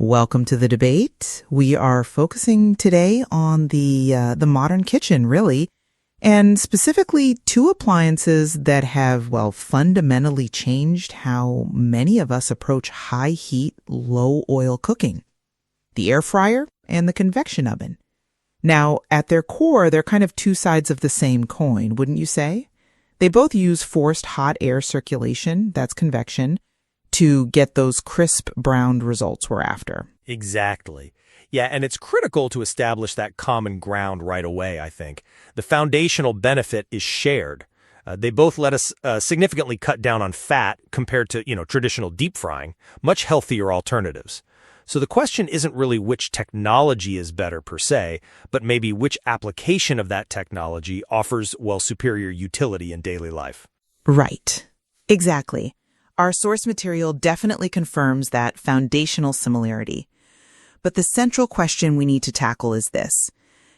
Welcome to the debate. We are focusing today on the modern kitchen, really, and specifically two appliances that have, fundamentally changed how many of us approach high heat, low oil cooking: the air fryer and the convection oven. Now, at their core, they're kind of two sides of the same coin, wouldn't you say? They both use forced hot air circulation, that's convection, to get those crisp browned results we're after. Exactly. Yeah, and it's critical to establish that common ground right away, I think. The foundational benefit is shared. They both let us significantly cut down on fat compared to, traditional deep frying, much healthier alternatives. So the question isn't really which technology is better per se, but maybe which application of that technology offers, superior utility in daily life. Right. Exactly. Our source material definitely confirms that foundational similarity. But the central question we need to tackle is this: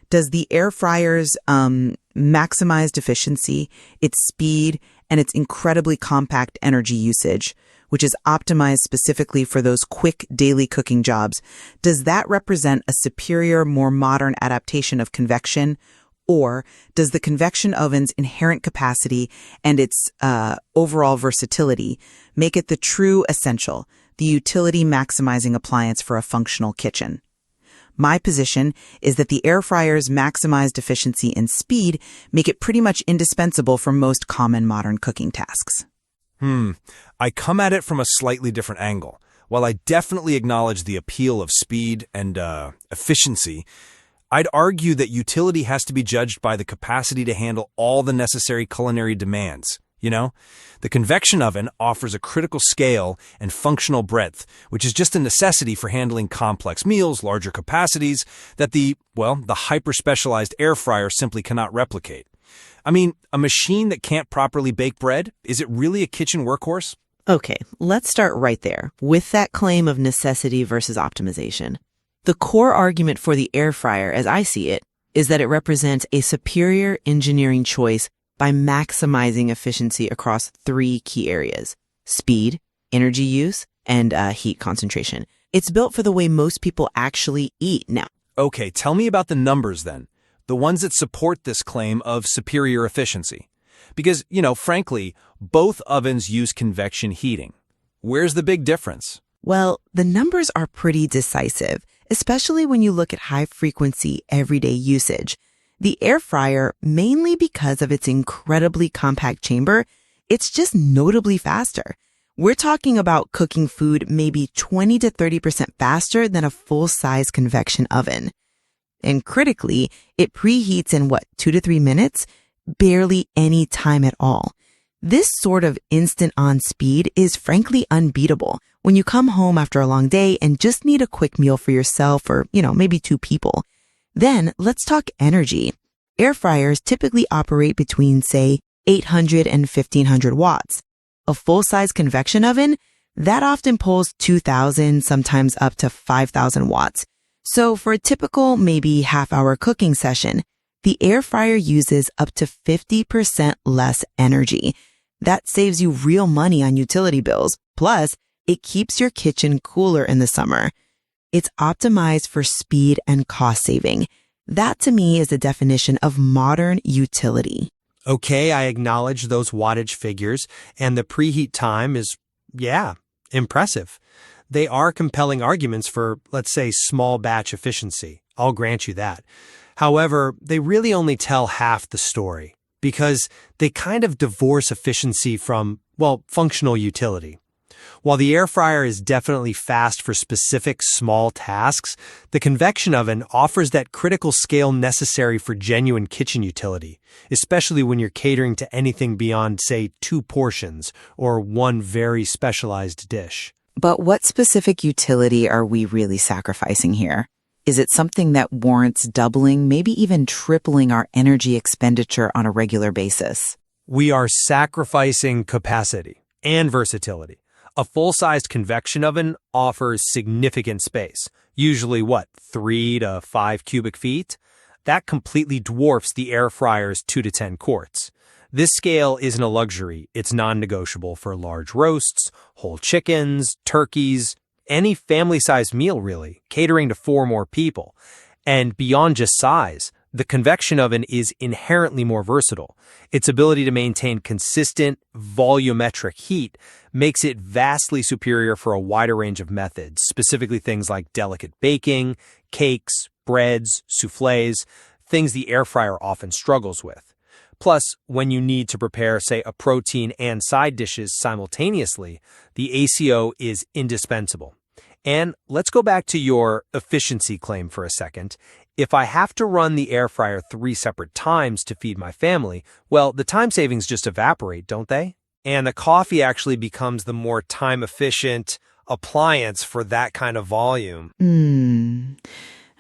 does the air fryer's maximized efficiency, its speed, and its incredibly compact energy usage, which is optimized specifically for those quick daily cooking jobs, does that represent a superior, more modern adaptation of convection? Or does the convection oven's inherent capacity and its overall versatility make it the true essential, the utility-maximizing appliance for a functional kitchen? My position is that the air fryer's maximized efficiency and speed make it pretty much indispensable for most common modern cooking tasks. I come at it from a slightly different angle. While I definitely acknowledge the appeal of speed and efficiency, I'd argue that utility has to be judged by the capacity to handle all the necessary culinary demands. The convection oven offers a critical scale and functional breadth, which is just a necessity for handling complex meals, larger capacities, that the hyper-specialized air fryer simply cannot replicate. I mean, a machine that can't properly bake bread, is it really a kitchen workhorse? Okay, let's start right there with that claim of necessity versus optimization. The core argument for the air fryer, as I see it, is that it represents a superior engineering choice by maximizing efficiency across three key areas: speed, energy use, and heat concentration. It's built for the way most people actually eat now. Okay, tell me about the numbers then, the ones that support this claim of superior efficiency. Because, frankly, both ovens use convection heating. Where's the big difference? Well, the numbers are pretty decisive, especially when you look at high-frequency, everyday usage. The air fryer, mainly because of its incredibly compact chamber, it's just notably faster. We're talking about cooking food maybe 20 to 30% faster than a full-size convection oven. And critically, it preheats in 2 to 3 minutes? Barely any time at all. This sort of instant-on speed is frankly unbeatable when you come home after a long day and just need a quick meal for yourself or, maybe two people. Then let's talk energy. Air fryers typically operate between, say, 800 and 1500 watts. A full-size convection oven, that often pulls 2000, sometimes up to 5000 watts. So for a typical, maybe half-hour cooking session, the air fryer uses up to 50% less energy. That saves you real money on utility bills. Plus, it keeps your kitchen cooler in the summer. It's optimized for speed and cost saving. That to me is the definition of modern utility. Okay, I acknowledge those wattage figures, and the preheat time is, impressive. They are compelling arguments for, let's say, small batch efficiency. I'll grant you that. However, they really only tell half the story, because they kind of divorce efficiency from, functional utility. While the air fryer is definitely fast for specific small tasks, the convection oven offers that critical scale necessary for genuine kitchen utility, especially when you're catering to anything beyond, say, 2 portions or one very specialized dish. But what specific utility are we really sacrificing here? Is it something that warrants doubling, maybe even tripling our energy expenditure on a regular basis? We are sacrificing capacity and versatility. A full-sized convection oven offers significant space, usually 3 to 5 cubic feet. That completely dwarfs the air fryer's 2 to 10 quarts. This scale isn't a luxury. It's non-negotiable for large roasts, whole chickens, turkeys, Any family-sized meal, really, catering to 4 more people. And beyond just size, the convection oven is inherently more versatile. Its ability to maintain consistent, volumetric heat makes it vastly superior for a wider range of methods, specifically things like delicate baking, cakes, breads, soufflés, things the air fryer often struggles with. Plus, when you need to prepare, say, a protein and side dishes simultaneously, the ACO is indispensable. And let's go back to your efficiency claim for a second. If I have to run the air fryer 3 separate times to feed my family, well, the time savings just evaporate, don't they? And the coffee actually becomes the more time-efficient appliance for that kind of volume.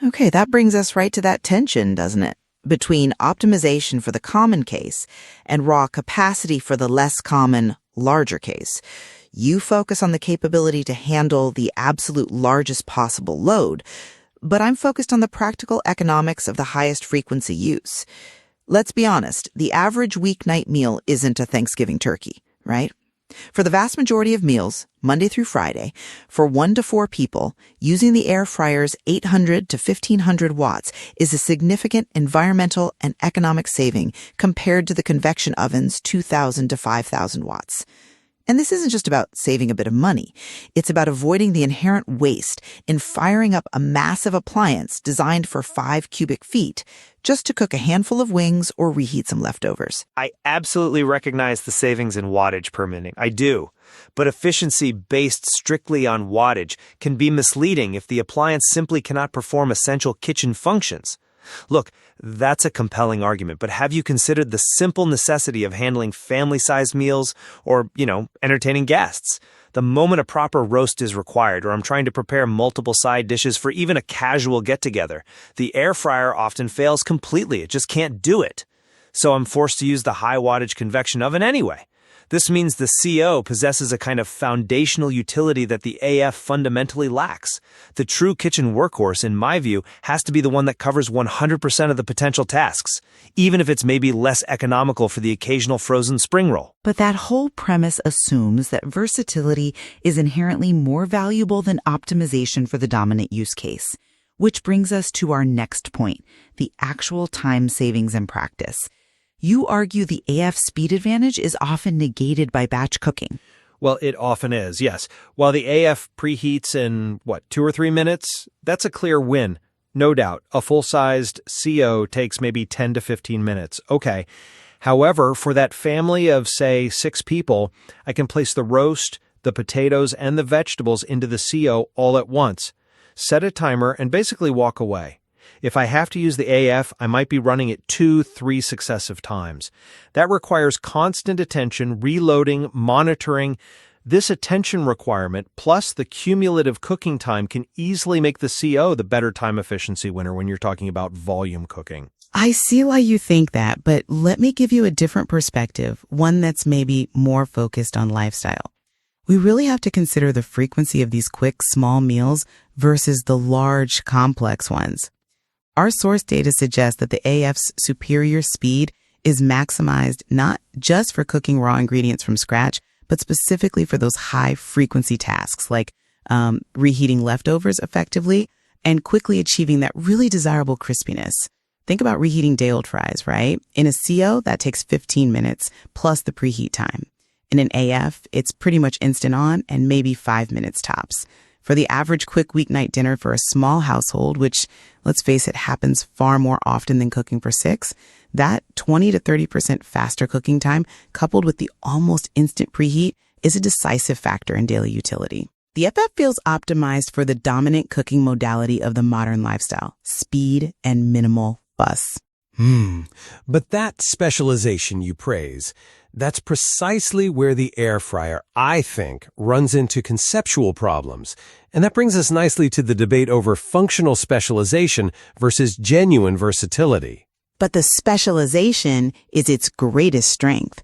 Okay, that brings us right to that tension, doesn't it? Between optimization for the common case and raw capacity for the less common, larger case. You focus on the capability to handle the absolute largest possible load, but I'm focused on the practical economics of the highest frequency use. Let's be honest, the average weeknight meal isn't a Thanksgiving turkey, right? For the vast majority of meals, Monday through Friday, for 1 to 4 people, using the air fryer's 800 to 1500 watts is a significant environmental and economic saving compared to the convection oven's 2000 to 5000 watts. And this isn't just about saving a bit of money. It's about avoiding the inherent waste in firing up a massive appliance designed for 5 cubic feet just to cook a handful of wings or reheat some leftovers. I absolutely recognize the savings in wattage per minute. I do. But efficiency based strictly on wattage can be misleading if the appliance simply cannot perform essential kitchen functions. Look, that's a compelling argument, but have you considered the simple necessity of handling family-sized meals or, entertaining guests? The moment a proper roast is required, or I'm trying to prepare multiple side dishes for even a casual get-together, the air fryer often fails completely. It just can't do it. So I'm forced to use the high-wattage convection oven anyway. This means the CO possesses a kind of foundational utility that the AF fundamentally lacks. The true kitchen workhorse, in my view, has to be the one that covers 100% of the potential tasks, even if it's maybe less economical for the occasional frozen spring roll. But that whole premise assumes that versatility is inherently more valuable than optimization for the dominant use case. Which brings us to our next point, the actual time savings in practice. You argue the AF speed advantage is often negated by batch cooking. Well, it often is, yes. While the AF preheats in, 2 or 3 minutes, that's a clear win. No doubt, a full-sized CO takes maybe 10 to 15 minutes. Okay. However, for that family of, say, 6 people, I can place the roast, the potatoes, and the vegetables into the CO all at once, set a timer, and basically walk away. If I have to use the AF, I might be running it 2-3 successive times. That requires constant attention, reloading, monitoring. This attention requirement, plus the cumulative cooking time, can easily make the CO the better time efficiency winner when you're talking about volume cooking. I see why you think that, but let me give you a different perspective, one that's maybe more focused on lifestyle. We really have to consider the frequency of these quick, small meals versus the large, complex ones. Our source data suggests that the AF's superior speed is maximized not just for cooking raw ingredients from scratch, but specifically for those high-frequency tasks like reheating leftovers effectively and quickly achieving that really desirable crispiness. Think about reheating day-old fries, right? In a CO, that takes 15 minutes plus the preheat time. In an AF, it's pretty much instant on and maybe 5 minutes tops. For the average quick weeknight dinner for a small household, which, let's face it, happens far more often than cooking for 6, that 20 to 30% faster cooking time, coupled with the almost instant preheat, is a decisive factor in daily utility. The FF feels optimized for the dominant cooking modality of the modern lifestyle, speed and minimal fuss. But that specialization you praise, that's precisely where the air fryer, I think, runs into conceptual problems. And that brings us nicely to the debate over functional specialization versus genuine versatility. But the specialization is its greatest strength.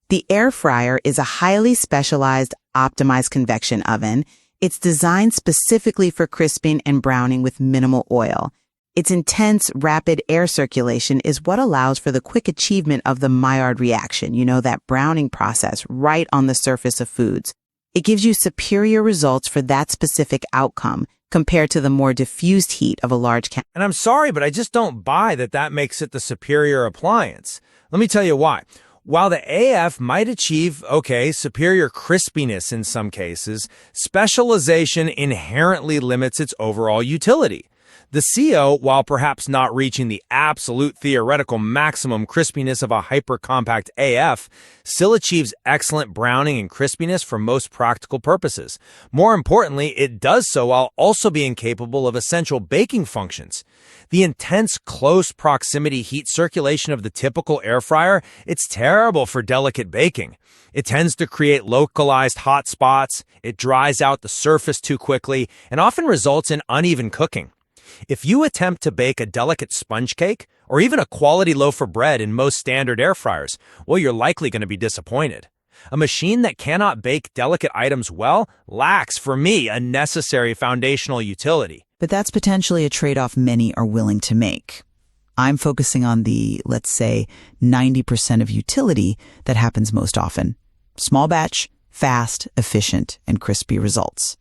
The air fryer is a highly specialized, optimized convection oven. It's designed specifically for crisping and browning with minimal oil. Its intense, rapid air circulation is what allows for the quick achievement of the Maillard reaction, that browning process right on the surface of foods. It gives you superior results for that specific outcome compared to the more diffused heat of a large can. And I'm sorry, but I just don't buy that makes it the superior appliance. Let me tell you why. While the AF might achieve, superior crispiness in some cases, specialization inherently limits its overall utility. The CO, while perhaps not reaching the absolute theoretical maximum crispiness of a hyper-compact AF, still achieves excellent browning and crispiness for most practical purposes. More importantly, it does so while also being capable of essential baking functions. The intense close proximity heat circulation of the typical air fryer, it's terrible for delicate baking. It tends to create localized hot spots, it dries out the surface too quickly, and often results in uneven cooking. If you attempt to bake a delicate sponge cake, or even a quality loaf of bread in most standard air fryers, well, you're likely going to be disappointed. A machine that cannot bake delicate items well lacks, for me, a necessary foundational utility. But that's potentially a trade-off many are willing to make. I'm focusing on the, let's say, 90% of utility that happens most often. Small batch, fast, efficient, and crispy results.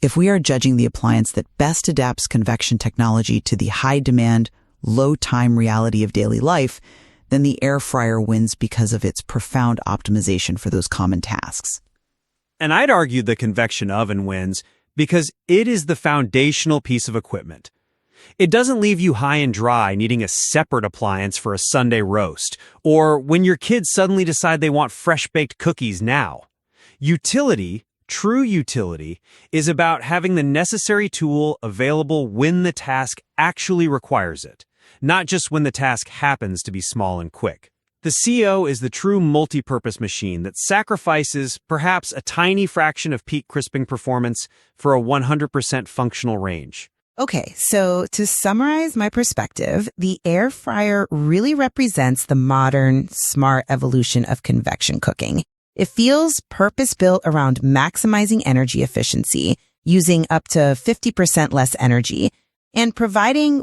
If we are judging the appliance that best adapts convection technology to the high-demand, low-time reality of daily life, then the air fryer wins because of its profound optimization for those common tasks. And I'd argue the convection oven wins because it is the foundational piece of equipment. It doesn't leave you high and dry needing a separate appliance for a Sunday roast, or when your kids suddenly decide they want fresh-baked cookies now. Utility, true utility, is about having the necessary tool available when the task actually requires it, not just when the task happens to be small and quick. The CO is the true multi-purpose machine that sacrifices perhaps a tiny fraction of peak crisping performance for a 100% functional range. Okay, so to summarize my perspective, the air fryer really represents the modern, smart evolution of convection cooking. It feels purpose-built around maximizing energy efficiency, using up to 50% less energy, and providing,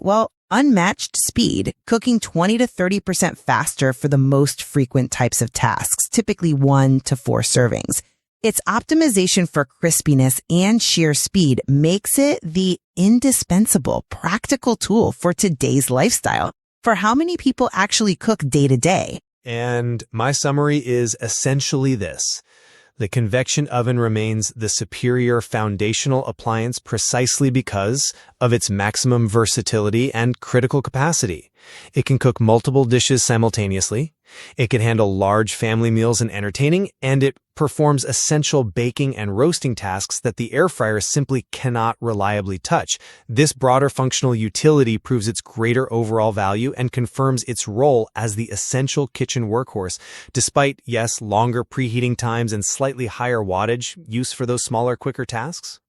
unmatched speed, cooking 20 to 30% faster for the most frequent types of tasks, typically 1 to 4 servings. Its optimization for crispiness and sheer speed makes it the indispensable practical tool for today's lifestyle. For how many people actually cook day to day? And my summary is essentially this. The convection oven remains the superior foundational appliance precisely because of its maximum versatility and critical capacity. It can cook multiple dishes simultaneously, it can handle large family meals and entertaining, and it performs essential baking and roasting tasks that the air fryer simply cannot reliably touch. This broader functional utility proves its greater overall value and confirms its role as the essential kitchen workhorse, despite, yes, longer preheating times and slightly higher wattage use for those smaller, quicker tasks.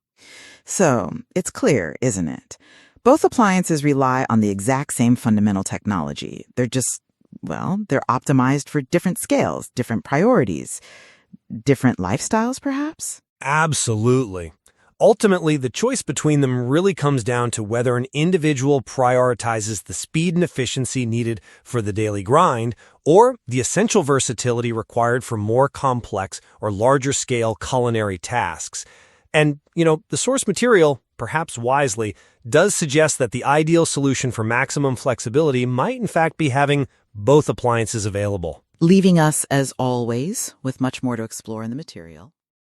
So, it's clear, isn't it? Both appliances rely on the exact same fundamental technology. They're optimized for different scales, different priorities, different lifestyles, perhaps? Absolutely. Ultimately, the choice between them really comes down to whether an individual prioritizes the speed and efficiency needed for the daily grind or the essential versatility required for more complex or larger scale culinary tasks. And, the source material, perhaps wisely, does suggest that the ideal solution for maximum flexibility might in fact be having both appliances available. Leaving us, as always, with much more to explore in the material.